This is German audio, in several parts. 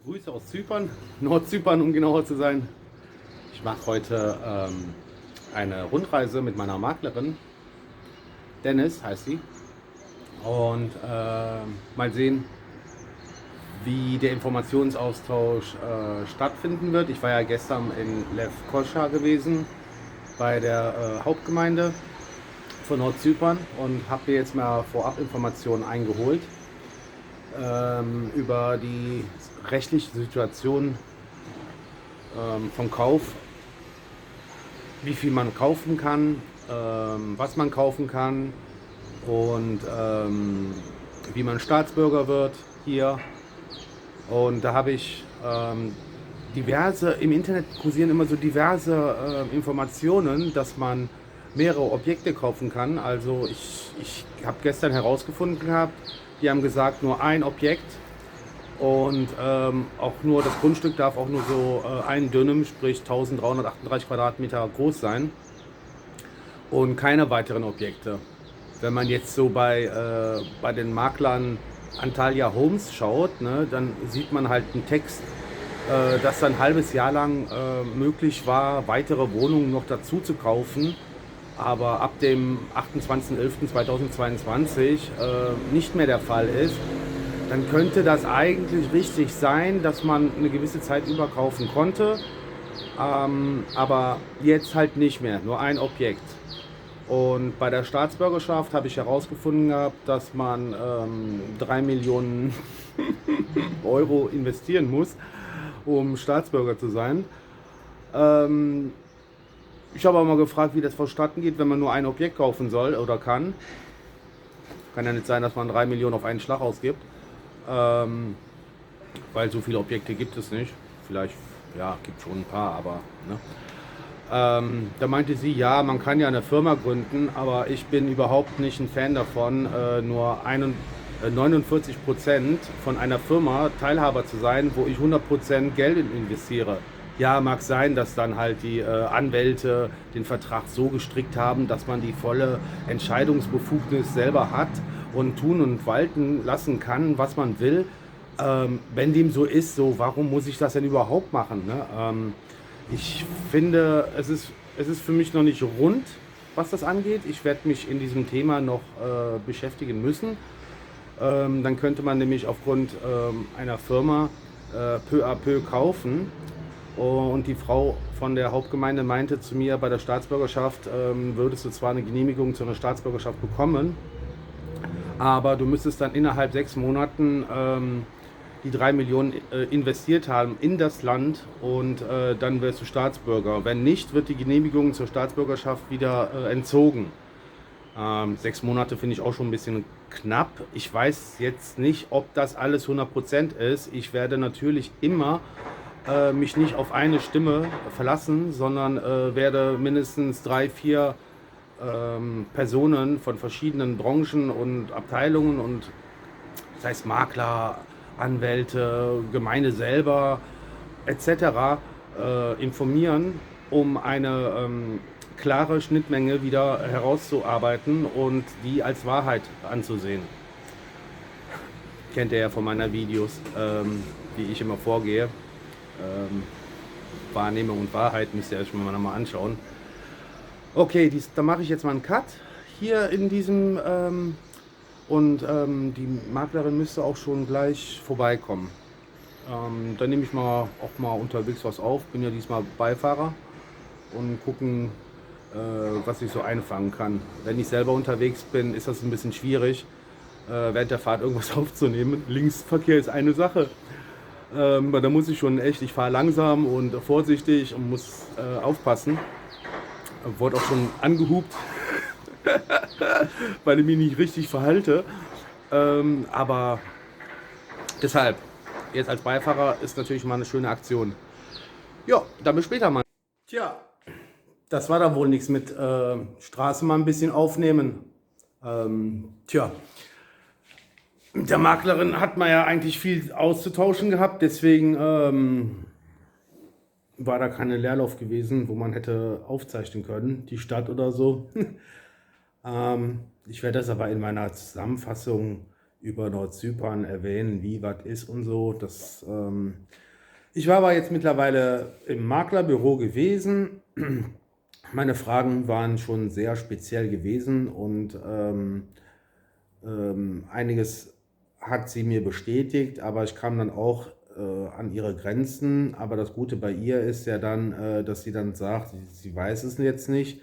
Grüße aus Zypern, Nordzypern, um genauer zu sein. Ich mache heute eine Rundreise mit meiner Maklerin. Dennis heißt sie. Und mal sehen, wie der Informationsaustausch stattfinden wird. Ich war ja gestern in Lefkoşa gewesen, bei der Hauptgemeinde von Nordzypern und habe mir jetzt mal vorab Informationen eingeholt über die rechtliche Situation vom Kauf, wie viel man kaufen kann, was man kaufen kann und wie man Staatsbürger wird hier. Und da habe ich im Internet kursieren immer so diverse Informationen, dass man mehrere Objekte kaufen kann. Also ich habe gestern herausgefunden gehabt, die haben gesagt, nur ein Objekt und auch nur das Grundstück darf auch nur so ein Dönüm, sprich 1338 Quadratmeter groß sein und keine weiteren Objekte. Wenn man jetzt so bei den Maklern Antalya Homes schaut, ne, dann sieht man halt einen Text, dass dann ein halbes Jahr lang möglich war, weitere Wohnungen noch dazu zu kaufen, aber ab dem 28.11.2022 nicht mehr der Fall ist. Dann könnte das eigentlich richtig sein, dass man eine gewisse Zeit überkaufen konnte, aber jetzt halt nicht mehr, nur ein Objekt. Und bei der Staatsbürgerschaft habe ich herausgefunden gehabt, dass man 3 Millionen Euro investieren muss, um Staatsbürger zu sein. Ich habe auch mal gefragt, wie das vonstatten geht, wenn man nur ein Objekt kaufen soll oder kann. Kann ja nicht sein, dass man 3 Millionen auf einen Schlag ausgibt, weil so viele Objekte gibt es nicht. Vielleicht, ja, gibt schon ein paar, aber ne? Da meinte sie, ja, man kann ja eine Firma gründen, aber ich bin überhaupt nicht ein Fan davon, nur 49% von einer Firma Teilhaber zu sein, wo ich 100% Geld investiere. Ja, mag sein, dass dann halt die Anwälte den Vertrag so gestrickt haben, dass man die volle Entscheidungsbefugnis selber hat und tun und walten lassen kann, was man will. Wenn dem so ist, so warum muss ich das denn überhaupt machen? Ne? Ich finde, es ist für mich noch nicht rund, was das angeht. Ich werde mich in diesem Thema noch beschäftigen müssen. Dann könnte man nämlich aufgrund einer Firma peu à peu kaufen. Und die Frau von der Hauptgemeinde meinte zu mir, bei der Staatsbürgerschaft würdest du zwar eine Genehmigung zu einer Staatsbürgerschaft bekommen, aber du müsstest dann innerhalb 6 Monaten die 3 Millionen investiert haben in das Land und dann wirst du Staatsbürger. Wenn nicht, wird die Genehmigung zur Staatsbürgerschaft wieder entzogen. 6 Monate finde ich auch schon ein bisschen knapp. Ich weiß jetzt nicht, ob das alles 100% ist. Ich werde natürlich immer mich nicht auf eine Stimme verlassen, sondern werde mindestens 3, 4 Personen von verschiedenen Branchen und Abteilungen und das heißt Makler, Anwälte, Gemeinde selber etc. Informieren, um eine klare Schnittmenge wieder herauszuarbeiten und die als Wahrheit anzusehen. Kennt ihr ja von meinen Videos, wie ich immer vorgehe. Wahrnehmung und Wahrheit müsst ihr euch mal anschauen. Okay, da mache ich jetzt mal einen Cut hier in diesem die Maklerin müsste auch schon gleich vorbeikommen. Dann nehme ich mal auch mal unterwegs was auf. Bin ja diesmal Beifahrer und gucken, was ich so einfangen kann. Wenn ich selber unterwegs bin, ist das ein bisschen schwierig, während der Fahrt irgendwas aufzunehmen. Linksverkehr ist eine Sache. Da muss ich schon echt, ich fahre langsam und vorsichtig und muss aufpassen. Wurde auch schon angehupt, weil ich mich nicht richtig verhalte. Aber deshalb, jetzt als Beifahrer ist natürlich mal eine schöne Aktion. Ja, dann bis später mal. Tja, das war dann wohl nichts mit Straße mal ein bisschen aufnehmen. Tja, mit der Maklerin hat man ja eigentlich viel auszutauschen gehabt, deswegen war da keine Leerlauf gewesen, wo man hätte aufzeichnen können, die Stadt oder so. Ich werde das aber in meiner Zusammenfassung über Nordzypern erwähnen, wie was ist und so. Ich war aber jetzt mittlerweile im Maklerbüro gewesen. Meine Fragen waren schon sehr speziell gewesen und einiges hat sie mir bestätigt, aber ich kam dann auch an ihre Grenzen. Aber das Gute bei ihr ist ja dann, dass sie dann sagt, sie weiß es jetzt nicht.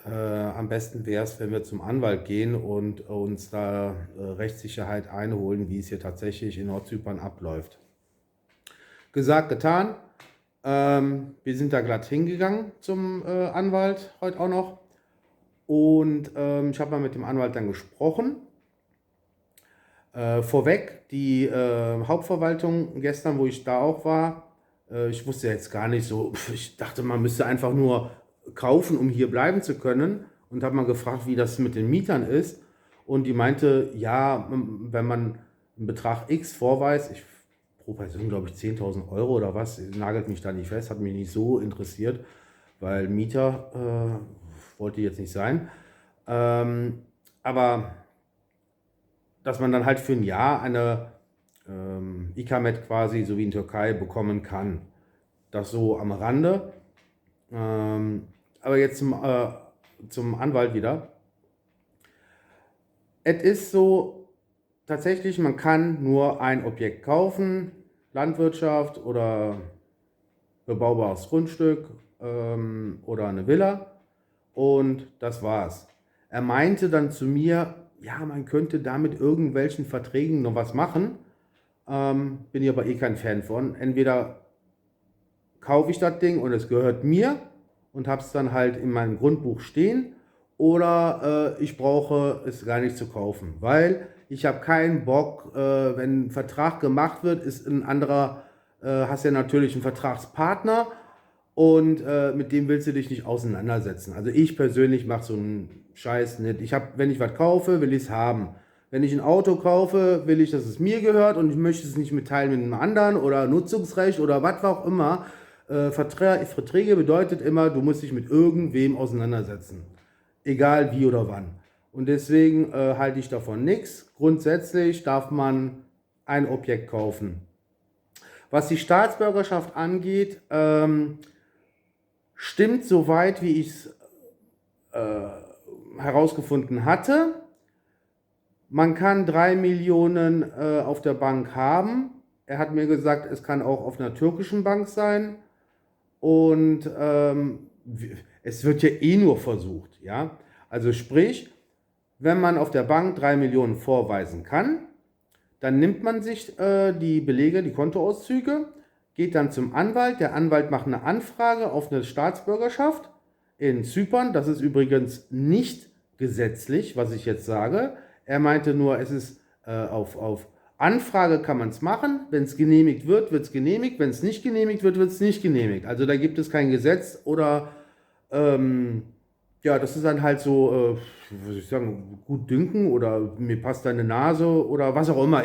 Am besten wäre es, wenn wir zum Anwalt gehen und uns da Rechtssicherheit einholen, wie es hier tatsächlich in Nordzypern abläuft. Gesagt, getan. Wir sind da glatt hingegangen zum Anwalt heute auch noch. Und ich habe mal mit dem Anwalt dann gesprochen. Vorweg, die Hauptverwaltung gestern, wo ich da auch war, ich wusste jetzt gar nicht so, ich dachte, man müsste einfach nur kaufen, um hier bleiben zu können, und habe mal gefragt, wie das mit den Mietern ist, und die meinte, ja, wenn man einen Betrag X vorweist, pro Person glaube ich 10.000 Euro oder was, nagelt mich da nicht fest, hat mich nicht so interessiert, weil Mieter wollte jetzt nicht sein, aber dass man dann halt für ein Jahr eine Ikamet quasi, so wie in Türkei, bekommen kann. Das so am Rande. Aber jetzt zum Anwalt wieder. Es ist so, tatsächlich, man kann nur ein Objekt kaufen, Landwirtschaft oder bebaubares Grundstück oder eine Villa, und das war's. Er meinte dann zu mir, ja, man könnte damit irgendwelchen Verträgen noch was machen. Bin ich aber eh kein Fan von. Entweder kaufe ich das Ding und es gehört mir und habe es dann halt in meinem Grundbuch stehen, oder ich brauche es gar nicht zu kaufen, weil ich habe keinen Bock, wenn ein Vertrag gemacht wird, ist ein anderer, hast ja natürlich einen Vertragspartner, und mit dem willst du dich nicht auseinandersetzen. Also ich persönlich mache so einen Scheiß nicht. Wenn ich was kaufe, will ich es haben. Wenn ich ein Auto kaufe, will ich, dass es mir gehört, und ich möchte es nicht mitteilen mit einem anderen oder Nutzungsrecht oder was auch immer. Verträge bedeutet immer, du musst dich mit irgendwem auseinandersetzen. Egal wie oder wann. Und deswegen halte ich davon nichts. Grundsätzlich darf man ein Objekt kaufen. Was die Staatsbürgerschaft angeht, stimmt soweit, wie ich es herausgefunden hatte. Man kann 3 Millionen auf der Bank haben. Er hat mir gesagt, es kann auch auf einer türkischen Bank sein. Und es wird ja eh nur versucht. Ja? Also sprich, wenn man auf der Bank 3 Millionen vorweisen kann, dann nimmt man sich die Belege, die Kontoauszüge, geht dann zum Anwalt. Der Anwalt macht eine Anfrage auf eine Staatsbürgerschaft in Zypern. Das ist übrigens nicht gesetzlich, was ich jetzt sage. Er meinte nur, es ist auf Anfrage kann man es machen. Wenn es genehmigt wird, wird es genehmigt. Wenn es nicht genehmigt wird, wird es nicht genehmigt. Also da gibt es kein Gesetz oder ja, das ist dann halt so, was soll ich sagen, gut dünken oder mir passt deine Nase oder was auch immer.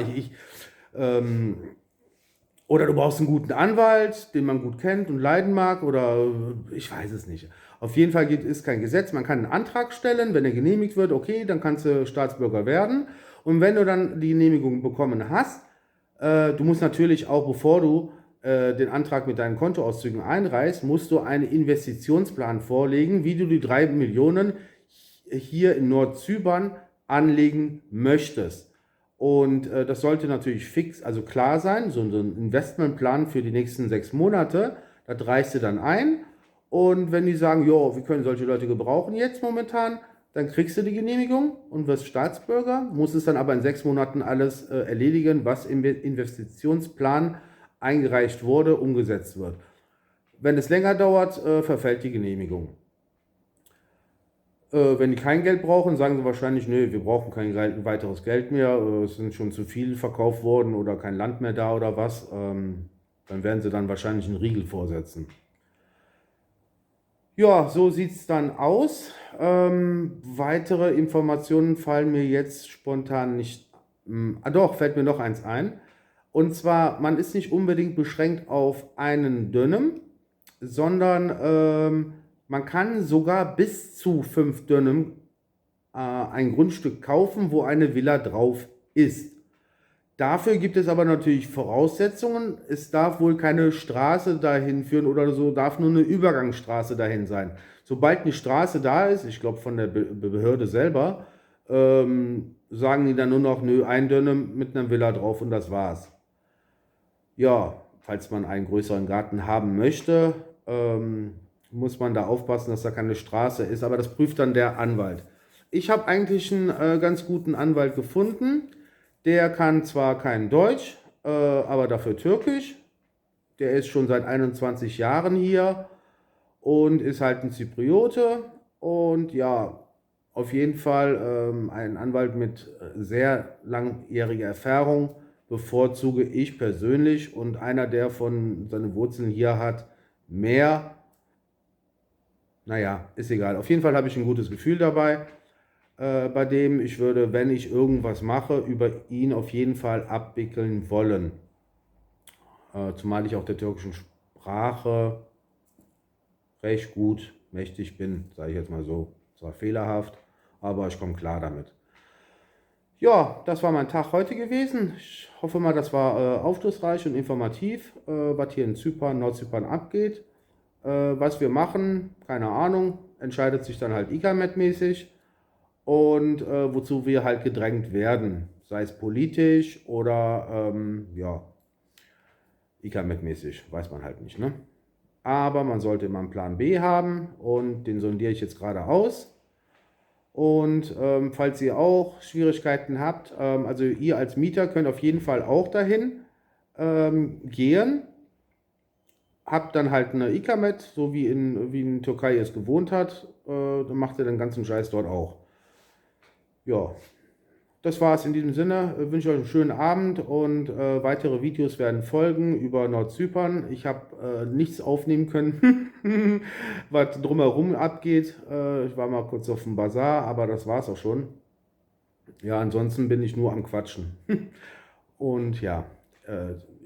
Oder du brauchst einen guten Anwalt, den man gut kennt und leiden mag, oder ich weiß es nicht. Auf jeden Fall ist kein Gesetz. Man kann einen Antrag stellen, wenn er genehmigt wird, okay, dann kannst du Staatsbürger werden. Und wenn du dann die Genehmigung bekommen hast, du musst natürlich auch, bevor du den Antrag mit deinen Kontoauszügen einreichst, musst du einen Investitionsplan vorlegen, wie du die 3 Millionen hier in Nordzypern anlegen möchtest. Und das sollte natürlich fix, also klar sein, so ein Investmentplan für die nächsten 6 Monate, das reichst du dann ein. Und wenn die sagen, jo, wir können solche Leute gebrauchen jetzt momentan, dann kriegst du die Genehmigung und wirst Staatsbürger, musst es dann aber in 6 Monaten alles erledigen, was im Investitionsplan eingereicht wurde, umgesetzt wird. Wenn es länger dauert, verfällt die Genehmigung. Wenn die kein Geld brauchen, sagen sie wahrscheinlich, nee, wir brauchen kein weiteres Geld mehr, es sind schon zu viel verkauft worden oder kein Land mehr da oder was. Dann werden sie dann wahrscheinlich einen Riegel vorsetzen. Ja, so sieht es dann aus. Weitere Informationen fallen mir jetzt spontan nicht. Doch, fällt mir noch eins ein. Und zwar, man ist nicht unbedingt beschränkt auf einen Dönüm, sondern man kann sogar bis zu 5 Dönüm ein Grundstück kaufen, wo eine Villa drauf ist. Dafür gibt es aber natürlich Voraussetzungen. Es darf wohl keine Straße dahin führen oder so, darf nur eine Übergangsstraße dahin sein. Sobald eine Straße da ist, ich glaube von der Behörde selber, sagen die dann nur noch, nö, ein Dönnem mit einer Villa drauf und das war's. Ja, falls man einen größeren Garten haben möchte, muss man da aufpassen, dass da keine Straße ist, aber das prüft dann der Anwalt. Ich habe eigentlich einen ganz guten Anwalt gefunden. Der kann zwar kein Deutsch, aber dafür Türkisch. Der ist schon seit 21 Jahren hier und ist halt ein Zypriote. Und ja, auf jeden Fall ein Anwalt mit sehr langjähriger Erfahrung bevorzuge ich persönlich und einer, der von seine Wurzeln hier hat, mehr. Naja, ist egal. Auf jeden Fall habe ich ein gutes Gefühl dabei. Bei dem ich würde, wenn ich irgendwas mache, über ihn auf jeden Fall abwickeln wollen. Zumal ich auch der türkischen Sprache recht gut mächtig bin, sage ich jetzt mal so. Zwar fehlerhaft, aber ich komme klar damit. Ja, das war mein Tag heute gewesen. Ich hoffe mal, das war aufschlussreich und informativ, was hier in Zypern, Nordzypern abgeht. Was wir machen, keine Ahnung, entscheidet sich dann halt ICAMED-mäßig und wozu wir halt gedrängt werden, sei es politisch oder ja, ICAMED-mäßig, weiß man halt nicht, ne? Aber man sollte immer einen Plan B haben und den sondiere ich jetzt gerade aus. Und falls ihr auch Schwierigkeiten habt, also ihr als Mieter könnt auf jeden Fall auch dahin gehen. Habt dann halt eine ICAMED, so wie in Türkei es gewohnt hat. Dann macht ihr den ganzen Scheiß dort auch. Ja, das war es in diesem Sinne. Ich wünsche euch einen schönen Abend und weitere Videos werden folgen über Nordzypern. Ich habe nichts aufnehmen können, was drumherum abgeht. Ich war mal kurz auf dem Bazar, aber das war es auch schon. Ja, ansonsten bin ich nur am Quatschen. Und ja,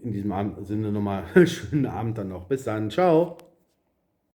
in diesem Sinne nochmal schönen Abend dann noch. Bis dann, ciao.